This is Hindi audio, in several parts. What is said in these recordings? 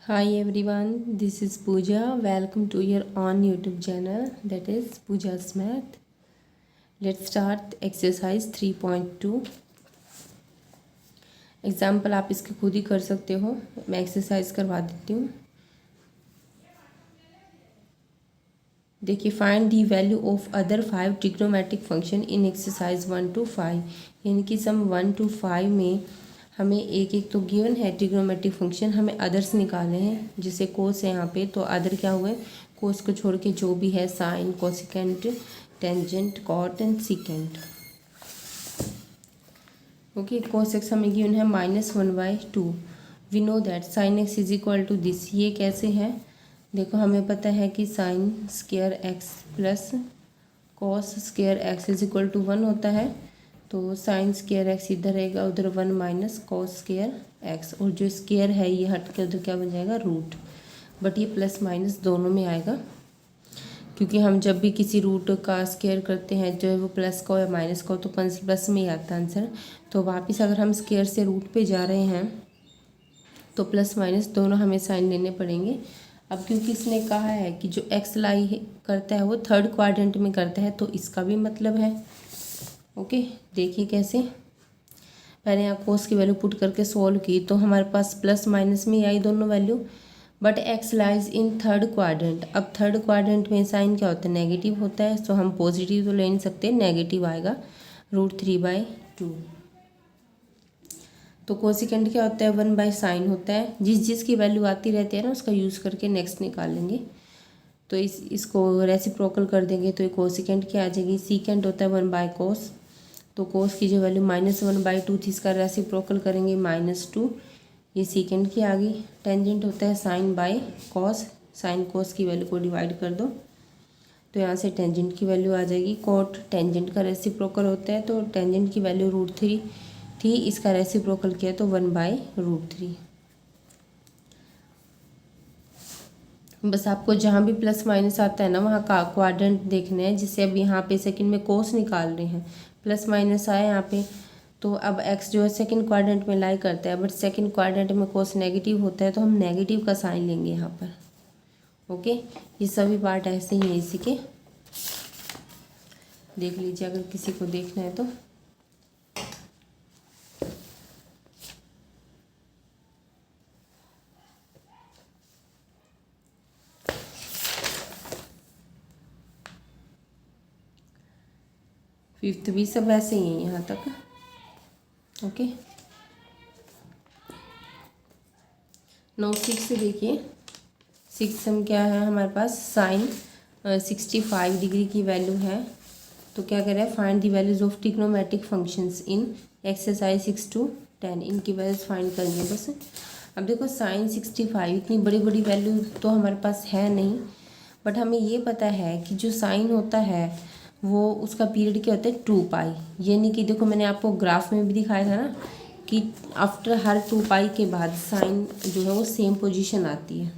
Hi everyone, this is Pooja. Welcome to your own YouTube channel, that is Pooja's Math. Let's start exercise 3.2. Example आप इसके खुद ही कर सकते हो, मैं एक्सरसाइज करवा देती हूँ। देखिए, find the value of other 5 trigonometric function in exercise 1 to 5, यानी कि सम 1 to 5 में हमें एक एक तो गिवन है ट्रिग्नोमेट्रिक फंक्शन, हमें अदर्स निकालने हैं। जैसे कोस है यहाँ पे, तो अदर क्या हुए, कोस को छोड़ के जो भी है sine, cosecant, tangent, cot and secant. Okay, cos x हमें गिवन है -1/2। We know that sine x is equal to this. ये कैसे है, देखो हमें पता है कि sine square x plus cos square x is equal to 1 होता है। तो साइन स्क्वायर एक्स इधर रहेगा, उधर 1 माइनस कॉस स्क्वायर एक्स, और जो स्क्वायर है ये हट के उधर क्या बन जाएगा, रूट। बट ये प्लस माइनस दोनों में आएगा, क्योंकि हम जब भी किसी रूट का स्क्वायर करते हैं, जो है वो प्लस का हो या माइनस का हो, तो प्लस में ही आता है आंसर। तो वापस अगर हम स्क्वायर से रूट पे जा रहे हैं तो प्लस माइनस दोनों हमें साइन लेने पड़ेंगे। अब क्योंकि इसने कहा है कि जो एक्स लाई करता है वो थर्ड क्वाड्रेंट में करता है, तो इसका भी मतलब है। ओके, देखिए कैसे। मैंने यहाँ कोस की वैल्यू पुट करके सोल्व की, तो हमारे पास प्लस माइनस में आई दोनों value. But x lies in third quadrant. अब थर्ड क्वाड्रेंट में साइन क्या होता है, नेगेटिव होता है। तो हम पॉजिटिव तो ले नहीं सकते, नेगेटिव आएगा, √3/2। तो कोसिकेंट क्या होता है, 1/sin होता है। जिसकी वैल्यू आती रहती है ना, उसका यूज़ करके नेक्स्ट निकालेंगे। तो इसको रेसिप्रोकल कर देंगे, तो ये कोसिकेंट क्या आ जाएगी, सीकेंट होता है 1/cos। तो कोस की जो वैल्यू -1/2 थी, इसका रेसिप्रोकल करेंगे -2, ये सीकेंट की आ गई। टेंजेंट होता है sin/cos, साइन कोस की वैल्यू को डिवाइड कर दो, तो यहाँ से टेंजेंट की वैल्यू आ जाएगी। कोट टेंजेंट का रेसिप्रोकल होता है, तो टेंजेंट की वैल्यू √3 थी, इसका रेसिप्रोकल किया तो 1/√3। बस आपको जहाँ भी प्लस माइनस आता है ना, वहाँ का क्वाड्रेंट देखना है। जिससे अब यहाँ पे सेकंड में कोस निकाल रहे हैं, प्लस माइनस आया यहाँ पे, तो अब एक्स जो है सेकंड क्वाड्रेंट में लाई करता है। बट सेकंड क्वाड्रेंट में कोस नेगेटिव होता है, तो हम नेगेटिव का साइन लेंगे यहाँ पर। ओके, ये सभी पार्ट ऐसे ही हैं इसी के, देख लीजिए अगर किसी को देखना है तो। फिफ्थ भी सब ऐसे ही है यहाँ तक। ओके, 6 देखिए। 6 हम क्या है, हमारे पास साइन 65 डिग्री की वैल्यू है। तो क्या करें, find the values of trigonometric functions in exercise 6 to 10, इनकी वैल्यूज फाइंड करेंगे बस। अब देखो, साइन 65 इतनी बड़ी बड़ी वैल्यू तो हमारे पास है नहीं, बट हमें ये पता है कि जो साइन होता है वो उसका पीरियड क्या होता है, 2π। यानी कि देखो, मैंने आपको ग्राफ में भी दिखाया था ना कि आफ्टर हर 2π के बाद साइन जो है वो सेम पोजीशन आती है।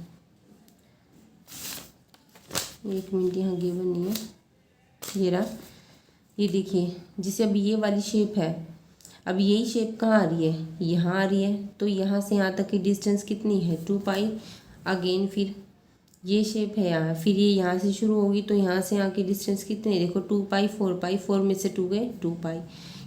1 मिनट, यहाँ गिवन नहीं है, ये रहा। ये देखिए, जैसे अब ये वाली शेप है, अब यही शेप कहाँ आ रही है, यहाँ आ रही है। तो यहाँ से यहाँ तक की डिस्टेंस कितनी है, 2π। अगेन फिर ये शेप है यहाँ, फिर ये यहाँ से शुरू होगी, तो यहाँ से यहाँ की डिस्टेंस कितनी है, देखो 2π, 4π, 4 में से 2 गए, 2π।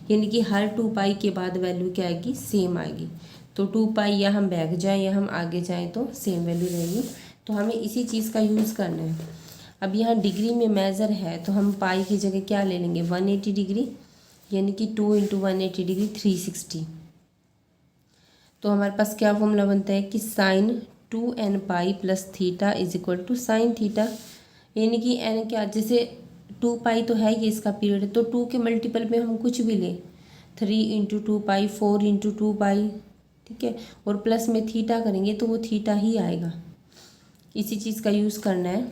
यानी कि हर 2π के बाद वैल्यू क्या आएगी, सेम आएगी। तो 2π या हम बैक जाएँ या हम आगे जाएँ तो सेम वैल्यू रहेगी। तो हमें इसी चीज़ का यूज़ करना है। अब यहाँ डिग्री में मेज़र है, तो हम पाई की जगह क्या ले लेंगे, 180 डिग्री, यानी कि 2 × 180 डिग्री 360। तो हमारे पास क्या फॉर्मूला बनता है कि sine 2nπ + theta is equal to sine theta. यानी कि n क्या, जैसे 2π तो है ये इसका पीरियड, तो 2 के मल्टीपल में हम कुछ भी लें, 3 × 2π, 4 × 2π, ठीक है। और प्लस में थीटा करेंगे तो वो थीटा ही आएगा। इसी चीज़ का यूज़ करना है।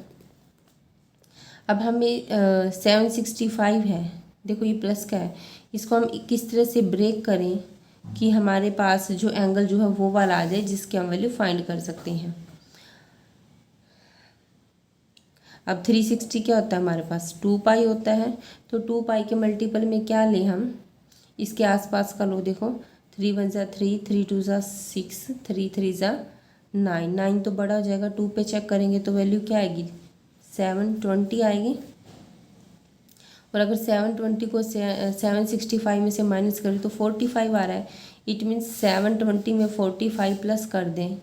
अब हमें 765 है, देखो ये प्लस का है, इसको हम किस तरह से ब्रेक करें कि हमारे पास जो एंगल जो है वो वाला आ जाए जिसकी हम वैल्यू फाइंड कर सकते हैं। अब 360 क्या होता है हमारे पास, 2π होता है। तो 2π के मल्टीपल में क्या लें हम, इसके आसपास का लो, देखो 3 × 1 = 3, 3 × 2 = 6, 3 × 3 = 9, 9 तो बड़ा हो जाएगा, 2 पे चेक करेंगे तो वैल्यू क्या आएगी, 720 आएगी। और अगर 720 को 765 में से माइनस करें तो 45 आ रहा है। इट मीन्स 720 में 45 प्लस कर दें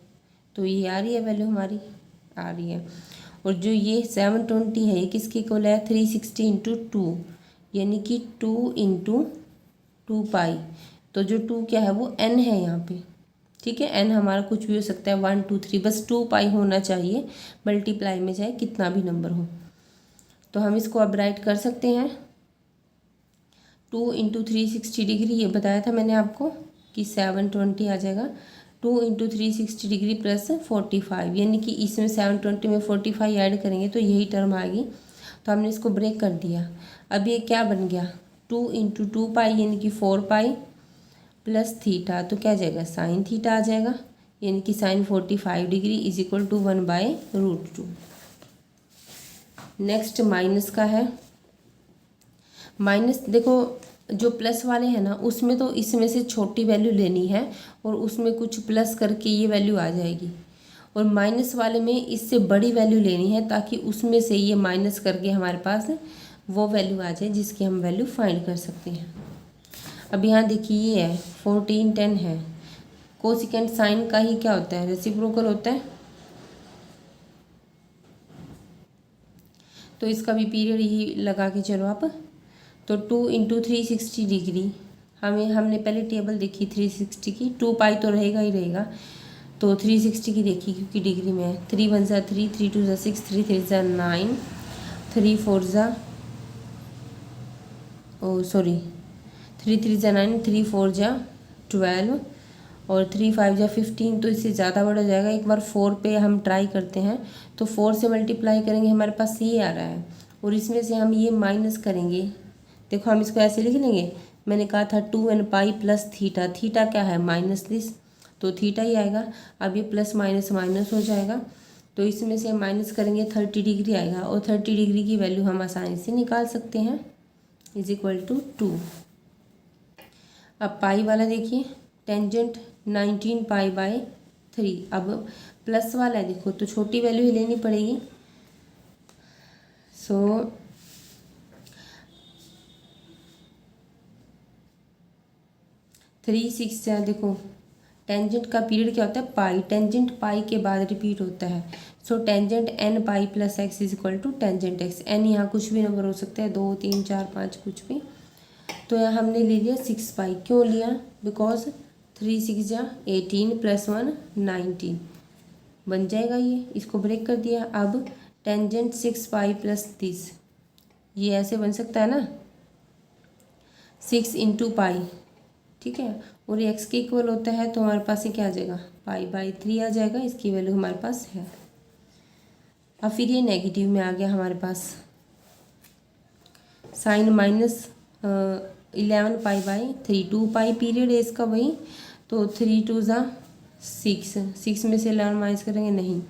तो ये आ रही है वैल्यू हमारी, आ रही है। और जो ये 720 है ये किसके इक्वल है, 360 इंटू 2, यानी कि 2 इंटू 2 पाई। तो जो 2 क्या है वो n है यहाँ पे, ठीक है। n हमारा कुछ भी हो सकता है, 1 2 3, बस 2 पाई होना चाहिए, मल्टीप्लाई में चाहे कितना भी नंबर हो। तो हम इसको अब राइट कर सकते हैं, 2 इंटू 360 डिग्री, ये बताया था मैंने आपको कि 720 आ जाएगा। 2 इंटू 360 डिग्री प्लस 45, यानी कि इसमें 720 में 45 ऐड करेंगे तो यही टर्म आएगी। तो हमने इसको ब्रेक कर दिया। अब ये क्या बन गया, 2 इंटू 2 पाई यानी कि 4 पाई प्लस थीटा, तो क्या आ जाएगा, साइन थीटा आ जाएगा, यानी कि sine 45 degree is equal to 1/√2। Next minus का है। माइनस देखो, जो प्लस वाले हैं ना उसमें तो इसमें से छोटी वैल्यू लेनी है और उसमें कुछ प्लस करके ये वैल्यू आ जाएगी, और माइनस वाले में इससे बड़ी वैल्यू लेनी है ताकि उसमें से ये माइनस करके हमारे पास वो वैल्यू आ जाए जिसकी हम वैल्यू फाइंड कर सकते हैं। अब यहाँ देखिए ये है 14 10 है, कोसिकेंट साइन का ही क्या होता है, रेसिप्रोकल होता है। तो इसका भी पीरियड यही लगा के चलो आप। तो 2 इंटू 360 डिग्री, हमने पहले टेबल देखी 360 की, 2 पाई तो रहेगा ही रहेगा, तो 360 की देखी क्योंकि डिग्री में है। 3 1 ज़ा 3, 3 2 ज़ा 6, 3 3 ज़ा 9, 3 4 ज़ा 3 3 ज़ा 9, 3 4 ज़ा 12 और 3 5 ज़ा 15, तो इससे ज़्यादा बड़ा हो जाएगा। एक बार 4 पे हम ट्राई करते हैं, तो 4 से मल्टीप्लाई करेंगे हमारे पास ये आ रहा है, और इसमें से हम ये माइनस करेंगे। देखो हम इसको ऐसे लिख लेंगे, मैंने कहा था 2n pi plus theta, theta क्या है माइनस दिस, तो थीटा ही आएगा। अब ये प्लस माइनस माइनस हो जाएगा, तो इसमें से माइनस करेंगे 30 डिग्री आएगा, और 30 डिग्री की वैल्यू हम आसानी से निकाल सकते हैं, इज इक्वल टू 2। अब पाई वाला देखिए, टेंजेंट 19 पाई/3। अब प्लस वाला है देखो, तो छोटी वैल्यू ही लेनी पड़ेगी। सो 3 6 है, देखो टेंजेंट का पीरियड क्या होता है, पाई, टेंजेंट पाई के बाद रिपीट होता है। So tangent n pi plus x is equal to tangent x। n यहाँ कुछ भी नंबर हो सकता है, 2 3 4 5 कुछ भी। तो यहाँ हमने ले लिया 6 पाई, क्यों लिया, बिकॉज 3 6 जा 18 प्लस 1 19 बन जाएगा ये, इसको ब्रेक कर दिया। अब टेंजेंट 6 पाई प्लस 30, ये ऐसे बन सकता है ना, 6 इंटू पाई, ठीक है, और ये x के इक्वल होता है, तो हमारे पास ये क्या आ जाएगा, पाई/3 आ जाएगा, इसकी वैल्यू हमारे पास है। अब फिर ये नेगेटिव में आ गया हमारे पास, साइन माइनस 11 पाई/3, 2 पाई पीरियड है इसका वही, तो 3 2 ज़ा 6, 6 में से 11 माइनस करेंगे नहीं,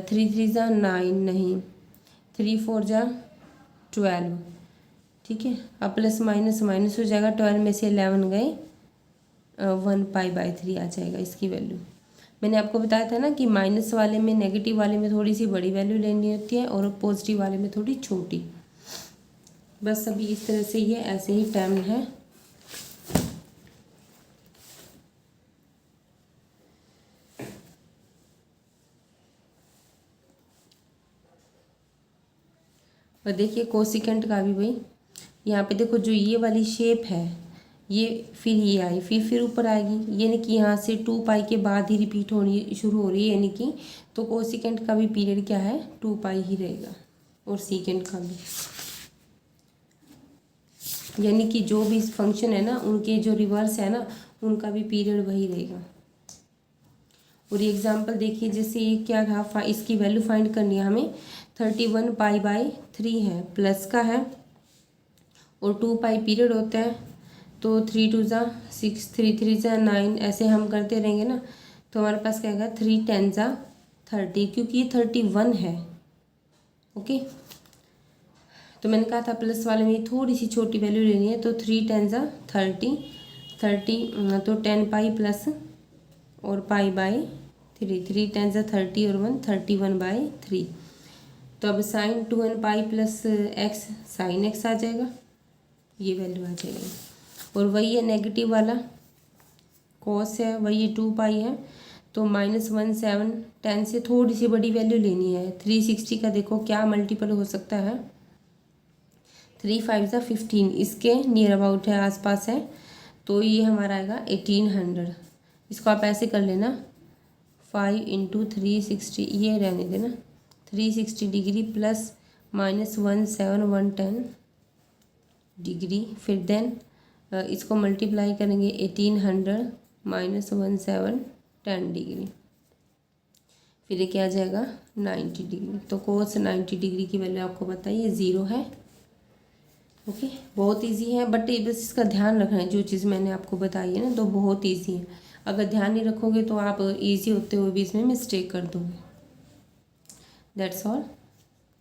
3 3 ज़ा 9 नहीं, 3 4 ज़ा 12, ठीक है। अब प्लस माइनस माइनस हो जाएगा, 12 में से 11 गए, 1 पाई/3 आ जाएगा इसकी वैल्यू। मैंने आपको बताया था ना कि माइनस वाले में, नेगेटिव वाले में थोड़ी सी बड़ी वैल्यू लेनी होती है और पॉजिटिव वाले में थोड़ी छोटी। बस अभी इस तरह से ये ऐसे ही टर्म है। और देखिए कोसिकेंट का भी भाई, यहाँ पे देखो जो ये वाली शेप है, ये फिर ये आई, फिर ऊपर आएगी, यानी कि यहाँ से 2 पाई के बाद ही रिपीट होनी शुरू हो रही है, यानी कि तो कोसिकेंट का भी पीरियड क्या है, 2 पाई ही रहेगा, और सीकेंट का भी, यानी कि जो भी फंक्शन है ना उनके जो रिवर्स है ना उनका भी पीरियड वही रहेगा। और ये एग्जांपल देखिए, जैसे ये क्या था, इसकी वैल्यू फाइंड करनी है हमें, 31 पाई/3 है, प्लस का है और 2 पाई पीरियड होता है, तो 3 2 ज़ा 6, 3 3 ज़ा 9, ऐसे हम करते रहेंगे ना, तो हमारे पास क्या आएगा, 3 10 ज़ा 30, क्योंकि ये 31 है, ओके। तो मैंने कहा था प्लस वाले में थोड़ी सी छोटी वैल्यू लेनी है, तो 3 10 ज़ा 30, तो 10 पाई प्लस और पाई/3 3 10 30 और 1 31/3। तो अब sine 2n pi plus x sine x आ जाएगा, ये वैल्यू आ जाएगी। और वही है नेगेटिव वाला कॉस है, वही 2 पाई है, तो -1 7 10 से थोड़ी सी बड़ी वैल्यू लेनी है। 360 का देखो क्या मल्टीपल हो सकता है, 3 5 ज़ा 15, इसके नियर अबाउट है, आसपास है, तो ये हमारा आएगा 1800। इसको आप ऐसे कर लेना 5 × 360, ये रहने देना 360 डिग्री प्लस -1 7 1 10 डिग्री, फिर देन इसको मल्टीप्लाई करेंगे 1800 -1 7 10 डिग्री, फिर ये क्या आ जाएगा 90 डिग्री। तो कोस 90 डिग्री की वैल्यू आपको बताइए 0 है। ओके, बहुत इजी है, बट बस इसका ध्यान रखना है, जो चीज़ मैंने आपको बताई है ना, तो बहुत इजी है। अगर ध्यान नहीं रखोगे तो आप इजी होते हुए भी इसमें मिस्टेक कर दोगे। That's all.